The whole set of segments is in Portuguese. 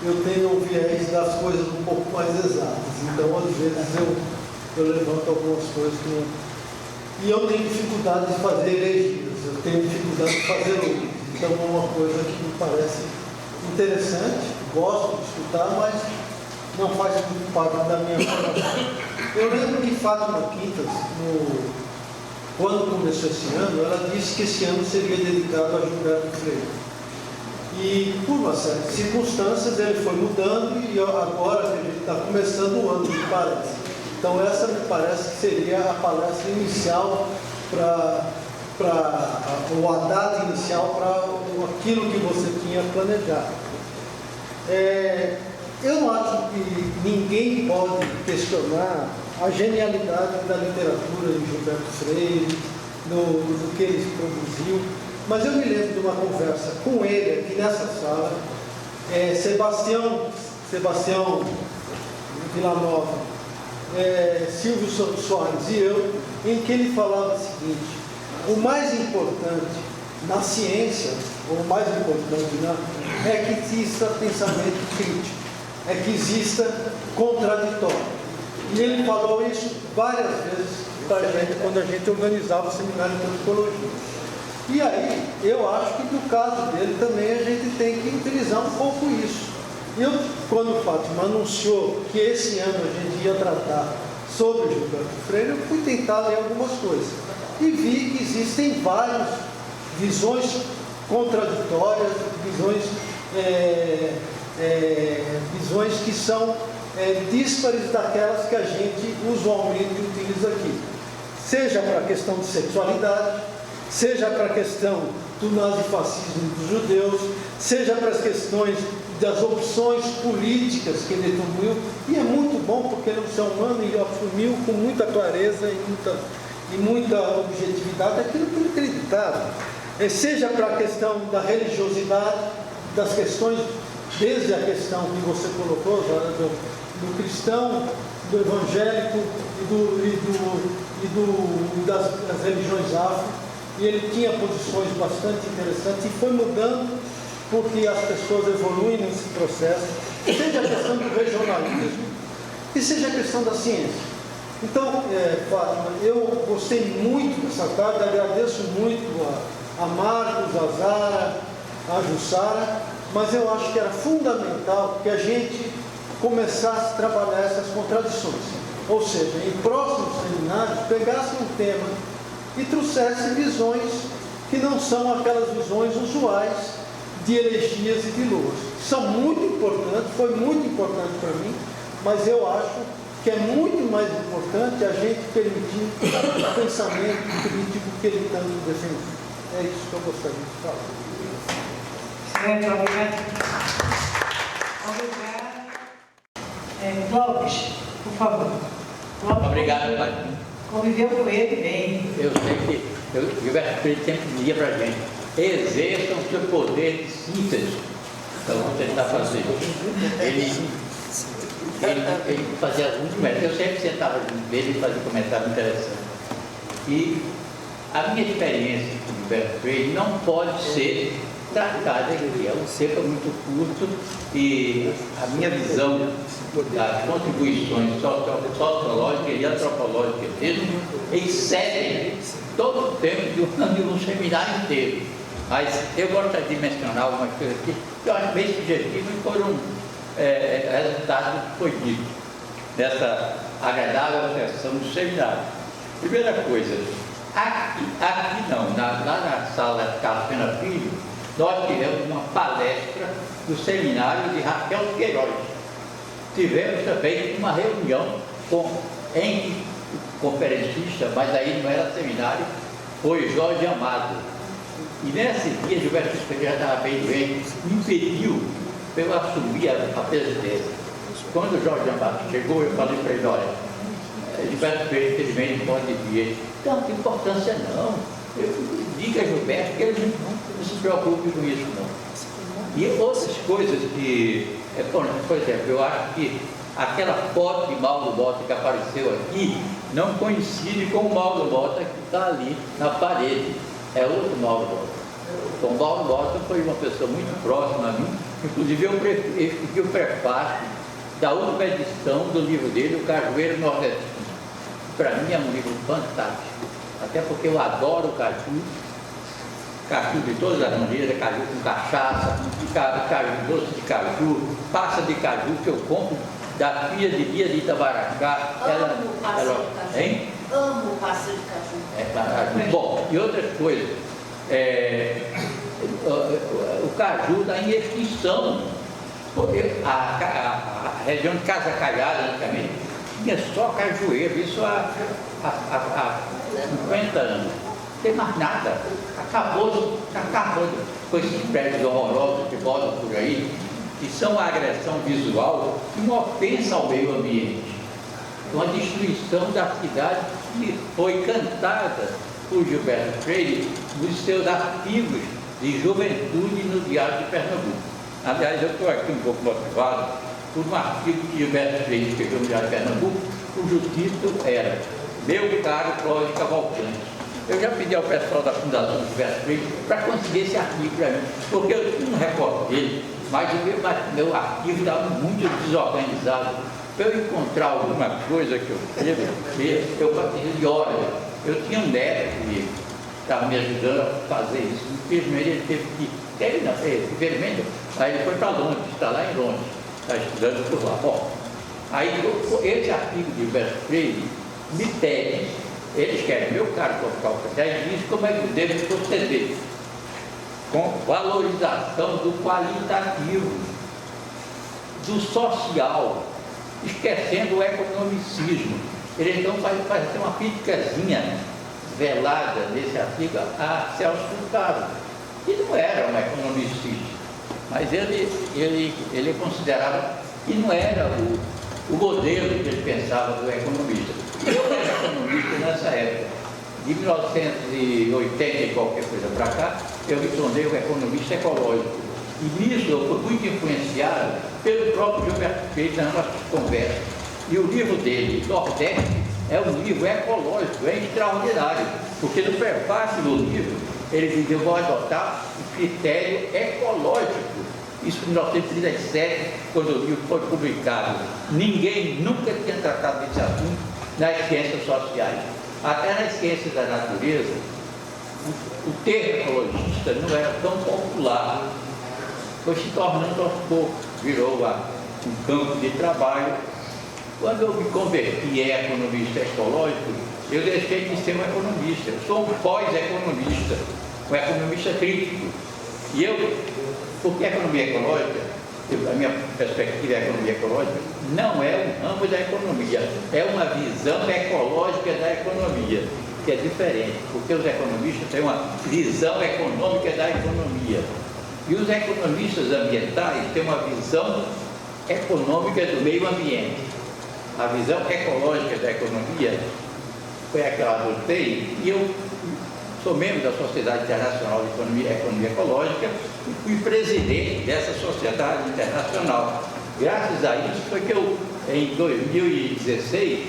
eu tenho um viés das coisas um pouco mais exatas. Então, às vezes, eu levanto algumas coisas que não... E eu tenho dificuldade de fazer elegias, eu tenho dificuldade de fazer outras. Então, é uma coisa que me parece interessante, gosto de escutar, mas não faz muito parte da minha formação. Eu lembro que Fátima Quintas, quando começou esse ano, ela disse que esse ano seria dedicado a Gilberto Freire. E, por uma série de circunstâncias, ele foi mudando e agora a gente está começando o ano, me parece. Então, essa me parece que seria a palestra inicial ou a data inicial para aquilo que você tinha planejado. Eu não acho que ninguém pode questionar a genialidade da literatura de Gilberto Freire, do que ele produziu, mas eu me lembro de uma conversa com ele aqui nessa sala, Sebastião Villanova, Silvio Soares e eu, em que ele falava o seguinte: o mais importante na ciência, ou o mais importante é que exista pensamento crítico, é que exista contraditório. E ele falou isso várias vezes para a gente quando a gente organizava o seminário de antropologia. E aí, eu acho que no caso dele também a gente tem que utilizar um pouco isso. Eu, quando o Fátima anunciou que esse ano a gente ia tratar sobre Gilberto Freire, eu fui tentar ler algumas coisas. E vi que existem várias visões contraditórias, visões que são díspares daquelas que a gente usualmente utiliza aqui. Seja para a questão de sexualidade, seja para a questão do nazifascismo dos judeus, seja para as questões das opções políticas que ele assumiu, e é muito bom porque ele é um ser humano e assumiu com muita clareza e muita objetividade aquilo que ele acreditava. Seja para a questão da religiosidade, das questões, desde a questão que você colocou, do cristão, do evangélico e das religiões afro, e ele tinha posições bastante interessantes e foi mudando porque as pessoas evoluem nesse processo, seja a questão do regionalismo e seja a questão da ciência. Então, Fátima, eu gostei muito dessa tarde, agradeço muito a Marcos, a Zara, a Jussara, mas eu acho que era fundamental que a gente começasse a trabalhar essas contradições. Ou seja, em próximos seminários, pegasse um tema e trouxesse visões que não são aquelas visões usuais de heresias e de loas. São muito importantes, foi muito importante para mim, mas eu acho que é muito mais importante a gente permitir o pensamento crítico que ele tanto defende. É isso que eu gostaria de falar. Certo, obrigado. Obrigado. Clóvis, por favor. Clóvis, obrigado, pai. Conviveu com ele bem. Eu sei que o Gilberto Freire sempre dizia para a gente: exerçam o seu poder de síntese. Então, vamos tentar fazer. Ele fazia alguns comentários. Eu sempre sentava junto dele e fazia comentários interessantes. E a minha experiência com o Gilberto Freire não pode ser tratada aqui. É um tempo muito curto e a minha visão das contribuições sociológicas e antropológicas mesmo excedem todo o tempo de um seminário inteiro. Mas eu gostaria de mencionar algumas coisas aqui que eu acho bem subjetivas e foram resultados do que foi dito nessa agradável sessão do seminário. Primeira coisa, aqui não, lá na sala Carlos Pena Filho, nós tivemos uma palestra do seminário de Raquel Queiroz. Tivemos também uma reunião em que o conferencista, mas aí não era seminário, foi Jorge Amado. E nesse dia, Gilberto Freire já estava bem doente, impediu para eu assumir a presidência. Quando o Jorge Amado chegou, eu falei para ele: olha, Gilberto Freire, infelizmente, não pode vir. Não tem importância não. Diga a Gilberto que ele não se preocupe com isso não. E outras coisas que, por exemplo, eu acho que aquela foto de Mauro Mota que apareceu aqui não coincide com o Mauro Mota que está ali na parede. É outro Mauro Mota. O Mauro Mota foi uma pessoa muito próxima a mim, Inclusive, eu pedi o prefácio da última edição do livro dele, O Cajueiro Nordestino. Para mim é um livro fantástico, até porque eu adoro caju de todas as maneiras, caju com cachaça, caju doce de caju, passa de caju que eu compro da filha de Bia de Itabaracá. Amo o passeio de caju. Hein? Amo o passeio de caju. Bom, e outras coisas. O caju está em extinção. Porque a região de Casa Caiada, antigamente, tinha só cajueiro, isso há 50 anos. Não tem mais nada. Acabou com esses prédios horrorosos que botam por aí, que são uma agressão visual e uma ofensa ao meio ambiente. Uma destruição da cidade que foi cantada por Gilberto Freire nos seus artigos de juventude no Diário de Pernambuco. Aliás, eu estou aqui um pouco motivado por um artigo que Gilberto Freire escreveu no Diário de Pernambuco, cujo título era Meu Caro Clóvis Cavalcante. Eu já pedi ao pessoal da Fundação Gilberto Freire para conseguir esse artigo para mim, porque eu tinha um recorte dele, mas o meu artigo estava muito desorganizado. Para eu encontrar alguma coisa que eu escrevo, eu passei de horas. Eu tinha um neto que estava me ajudando a fazer isso. Infelizmente ele teve que. Infelizmente, aí ele foi para Londres, está lá em Londres, está estudando por lá. Bom, aí esse artigo de Gilberto Freire me pede, eles querem, meu caro Calcutá, e diz como é que eu devo proceder, com valorização do qualitativo, do social, esquecendo o economicismo. Ele então faz uma criticazinha velada nesse artigo a Celso Furtado, que não era um economicista, mas ele considerava que não era o modelo que ele pensava do economista. Eu era economista nessa época, de 1980 e qualquer coisa para cá, eu me tornei um economista ecológico. E nisso eu fui muito influenciado pelo próprio Gilberto Freire nas nossas conversas. E o livro dele, Nordeste, é um livro ecológico, é extraordinário, porque no prefácio do livro ele diz: eu vou adotar o critério ecológico. Isso em 1937, quando o livro foi publicado. Ninguém nunca tinha tratado desse assunto nas ciências sociais. Até nas ciências da natureza, o termo ecologista não era tão popular. Foi se tornando aos poucos, virou um campo de trabalho. Quando eu me converti em economista ecológico, eu deixei de ser um economista. Eu sou um pós-economista, um economista crítico. E porque a economia ecológica, a minha perspectiva é a economia ecológica, não é um ramo da economia, é uma visão ecológica da economia, que é diferente, porque os economistas têm uma visão econômica da economia. E os economistas ambientais têm uma visão econômica do meio ambiente. A visão ecológica da economia foi a que eu adotei, e eu sou membro da Sociedade Internacional de Economia Ecológica e fui presidente dessa sociedade internacional. Graças a isso foi que eu, em 2016,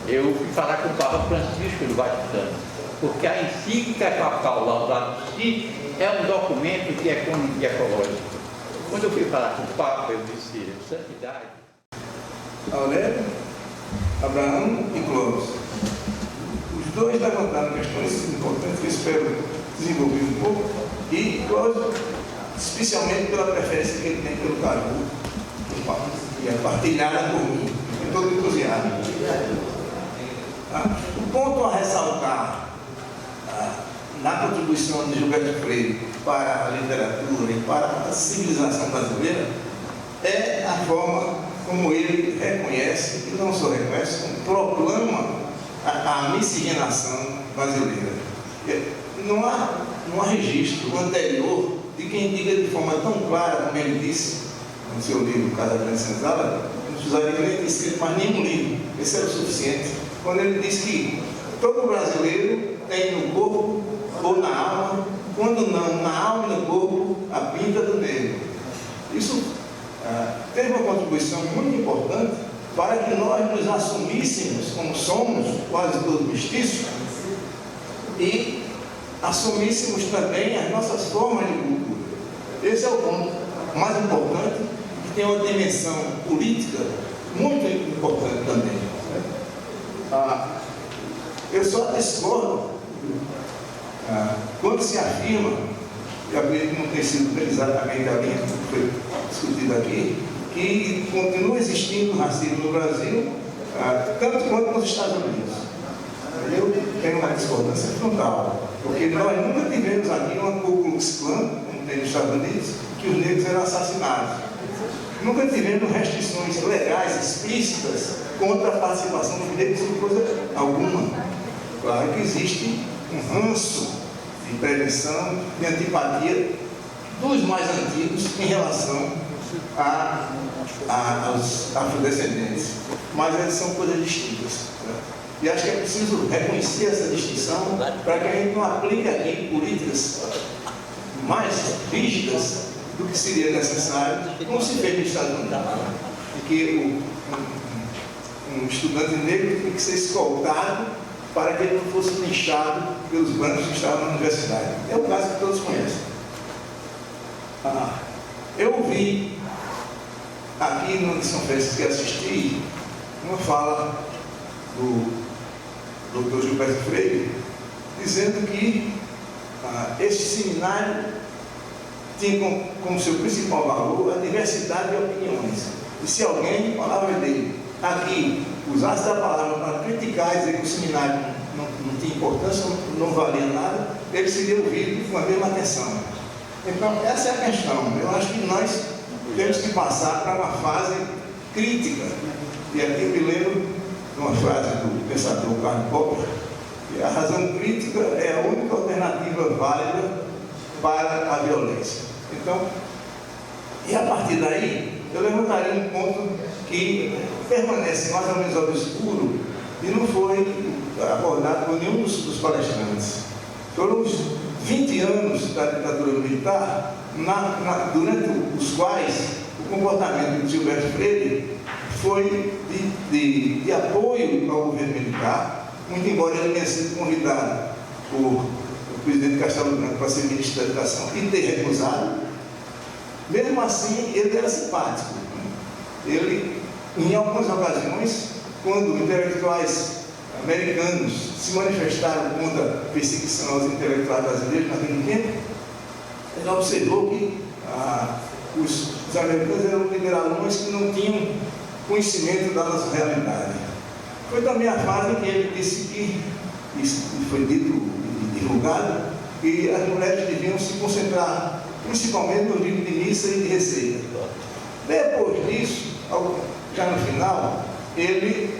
eu fui falar com o Papa Francisco do Vaticano, porque a encíclica papal Laudato Si é um documento de economia ecológica. Quando eu fui falar com o Papa, eu disse: santidade. Aurélio, Abraão e Clóvis. Os dois levantaram questões importantes que eu espero desenvolver um pouco, e Clóvis, especialmente pela preferência que ele tem pelo caju, que é partilhada por mim, com todo entusiasmo. O ponto a ressaltar na contribuição de Gilberto Freire para a literatura e para a civilização brasileira é a forma como ele reconhece, e não só reconhece, como proclama a miscigenação brasileira. Não há registro anterior de quem diga de forma tão clara, como ele disse no seu livro Casa Grande Senzala, não precisaria nem ter escrito mais nenhum livro, esse era o suficiente, quando ele diz que todo brasileiro tem no corpo ou na alma, quando não na alma e no corpo, a pinta do negro. Isso teve uma contribuição muito importante para que nós nos assumíssemos como somos, quase todos mestiços, e assumíssemos também as nossas formas de cultura. Esse é o ponto. mais importante, que tem uma dimensão política muito importante também. Eu só discordo quando se afirma, e acredito que não tem sido exatamente a linha que foi discutida aqui, que continua existindo racismo no Brasil, tanto quanto nos Estados Unidos. Eu tenho uma discordância frontal, porque nós nunca tivemos aqui uma Ku Klux Klan, como tem nos Estados Unidos, que os negros eram assassinados. Nunca tivemos restrições legais explícitas contra a participação dos negros em coisa alguma. Claro que existe um ranço de prevenção, de antipatia dos mais antigos em relação aos afrodescendentes. Mas elas são coisas distintas. Né? E acho que é preciso reconhecer essa distinção para que a gente não aplique aqui políticas mais rígidas do que seria necessário, como se fez nos Estados Unidos. Porque um estudante negro tem que ser escoltado para que ele não fosse linchado pelos brancos que estavam na universidade. É o caso que todos conhecem. Eu ouvi aqui no São Francisco que assisti uma fala do Dr. Gilberto Freire, dizendo que este seminário tinha como seu principal valor a diversidade de opiniões. E se alguém, palavra dele, aqui usasse a palavra para criticar e dizer que o seminário não tinha importância, não valia nada, ele seria ouvido com a mesma atenção. Então, essa é a questão. Eu acho que nós temos que passar para uma fase crítica. E aqui eu me lembro de uma frase do pensador Karl Popper, que a razão crítica é a única alternativa válida para a violência. Então, e a partir daí, eu levantaria um ponto que permanece mais ou menos obscuro e não foi abordado por nenhum dos palestrantes. Foram os 20 anos da ditadura militar, durante os quais o comportamento de Gilberto Freire foi de apoio ao governo militar, muito embora ele tenha sido convidado por o presidente Castelo Branco para ser ministro da Educação e ter recusado. Mesmo assim, ele era simpático. Ele, em algumas ocasiões, quando intelectuais americanos se manifestaram contra a perseguição aos intelectuais brasileiros naquele tempo, ele observou que os americanos eram liberalões que não tinham conhecimento da nossa realidade. Foi também a fase em que ele disse que, isso foi dito e divulgado, que as mulheres deviam se concentrar principalmente no livro de missa e de receita. Depois disso, já no final, ele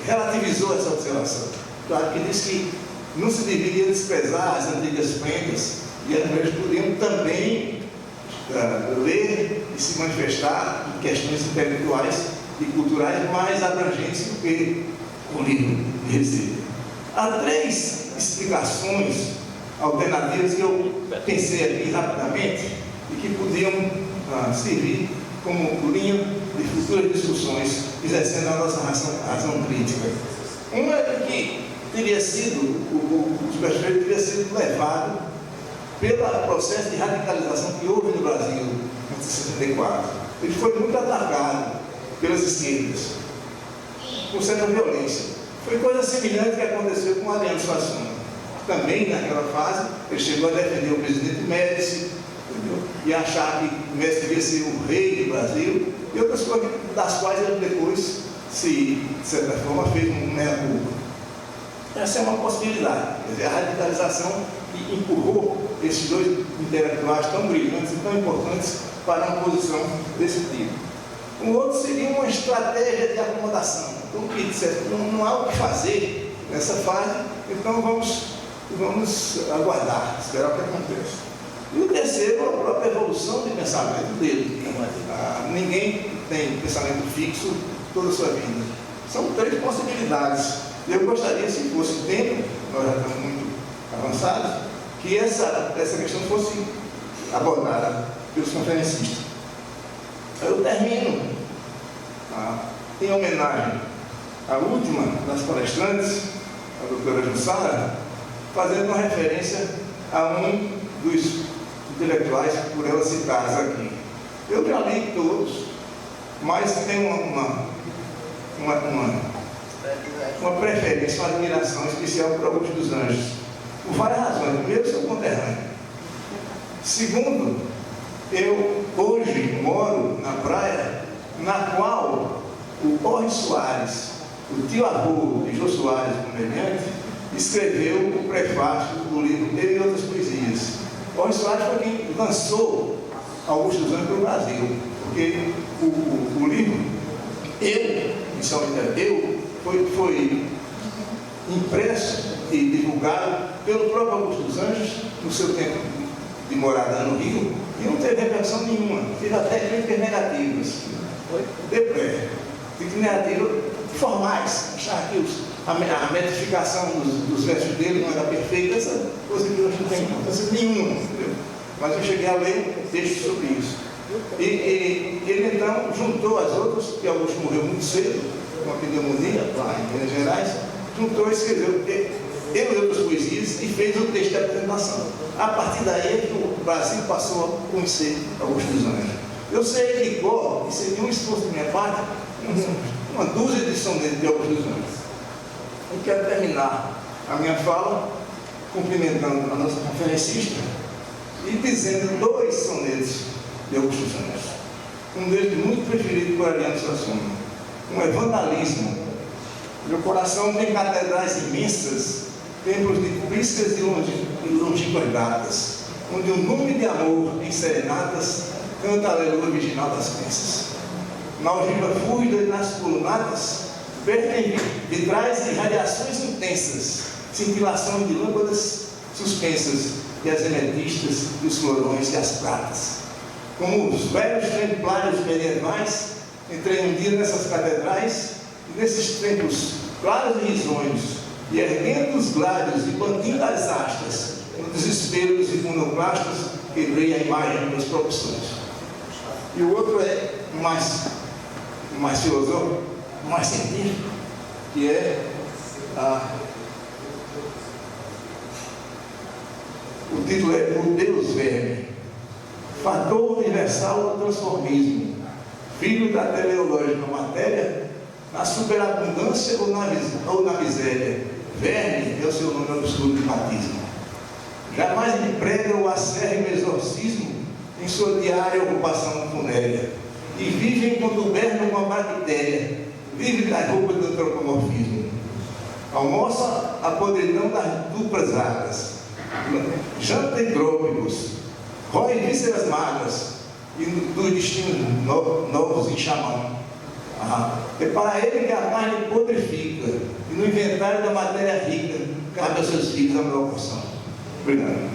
relativizou essa observação. Claro que disse que não se deveria desprezar as antigas prendas e as mulheres podiam também ler e se manifestar em questões intelectuais e culturais mais abrangentes do que o livro de receita. Há 3 explicações alternativas que eu pensei aqui rapidamente e que podiam servir como linha de futuras discussões, exercendo a nossa razão crítica. Uma é que teria sido, o Gilberto Freire teria sido levado pelo processo de radicalização que houve no Brasil em 1964. Ele foi muito atacado pelas esquerdas, com certa violência. Foi coisa semelhante que aconteceu com Adriano Suassuna. Também naquela fase, ele chegou a defender o presidente Médici, entendeu? E achar que Médici devia ser o rei do Brasil, e outras coisas das quais ele depois, de certa forma, fez um meia-culpa. Essa é uma possibilidade. Quer dizer, a radicalização que empurrou esses 2 intelectuais tão brilhantes e tão importantes para uma posição desse tipo. O outro seria uma estratégia de acomodação. Então, não há o que fazer nessa fase, então vamos aguardar, esperar o que aconteça. E o terceiro é a própria evolução de pensamento dele. Ninguém tem pensamento fixo toda a sua vida. São 3 possibilidades. Eu gostaria, se fosse tempo, nós já estamos muito avançados, que essa questão fosse abordada pelos conferencistas. Eu termino em homenagem à última das palestrantes, a doutora Jussara, fazendo uma referência a um dos intelectuais por elas citadas aqui. Eu já li todos, mas tenho uma preferência, uma admiração especial por Augusto dos Anjos, por várias razões. Primeiro, sou conterrâneo. Segundo, eu hoje moro na praia na qual o Jorge Soares, o tio-avô de Jô Soares, comediante, escreveu o prefácio do livro Eu e Outras Poesias. Jorge Soares foi quem lançou Augusto dos Anjos para o Brasil, porque o livro foi impresso e divulgado pelo próprio Augusto dos Anjos no seu tempo de morada no Rio, e não teve repercussão nenhuma, teve até críticas negativas. Críticas negativas formais, achar que a metrificação dos versos dele não era perfeita, essa coisa que hoje não tem importância nenhuma, entendeu? Mas eu cheguei a ler um texto sobre isso. E ele então juntou as outras, porque Augusto morreu muito cedo, com uma pneumonia lá em Minas Gerais, juntou e escreveu Eu e Outras Poesias e fez o texto de apresentação. A partir daí é que o Brasil passou a conhecer Augusto dos Anjos. Eu sei de cor, e sem nenhum esforço da minha parte, uma dúzia de sonetos de Augusto dos Anjos. Eu quero terminar a minha fala cumprimentando a nossa conferencista e dizendo 2 sonetos de Augusto dos Anjos. Um deles muito preferido por Ariano Suassuna. Um é Vandalismo. Meu coração tem catedrais imensas, templos de priscas e longínquas datas, onde o nome de amor em serenatas canta a aleluia virginal das crenças. Na algiva fúlgida e nas colunatas vertem vitrais e radiações intensas, cintilações de lâmpadas suspensas e as ametistas e os florões e as pratas. Como os velhos templários medievais, entrei um dia nessas catedrais e nesses templos claros e risonhos, e erguendo os gládios e bandindo as astas, no desespero dos iconoclastas, quebrei a imagem das proporções. E o outro é mais filosófico, mais científico, que é o título é O Deus Verme, fator universal do transformismo, filho da teleológica matéria, na superabundância ou na miséria. Verme é o seu nome obscuro de batismo. Jamais emprega o acérrimo exorcismo em sua diária ocupação funérea, e vive em contubérnio com a bactéria, vive das roupas do antropomorfismo. Almoça a podridão das duplas águas, janta hidrópicos, rói vísceras magras e dos destinos novos em xamã. É para ele que a carne podre fica, e no inventário da matéria rica cabe aos seus filhos a melhor porção. Obrigado.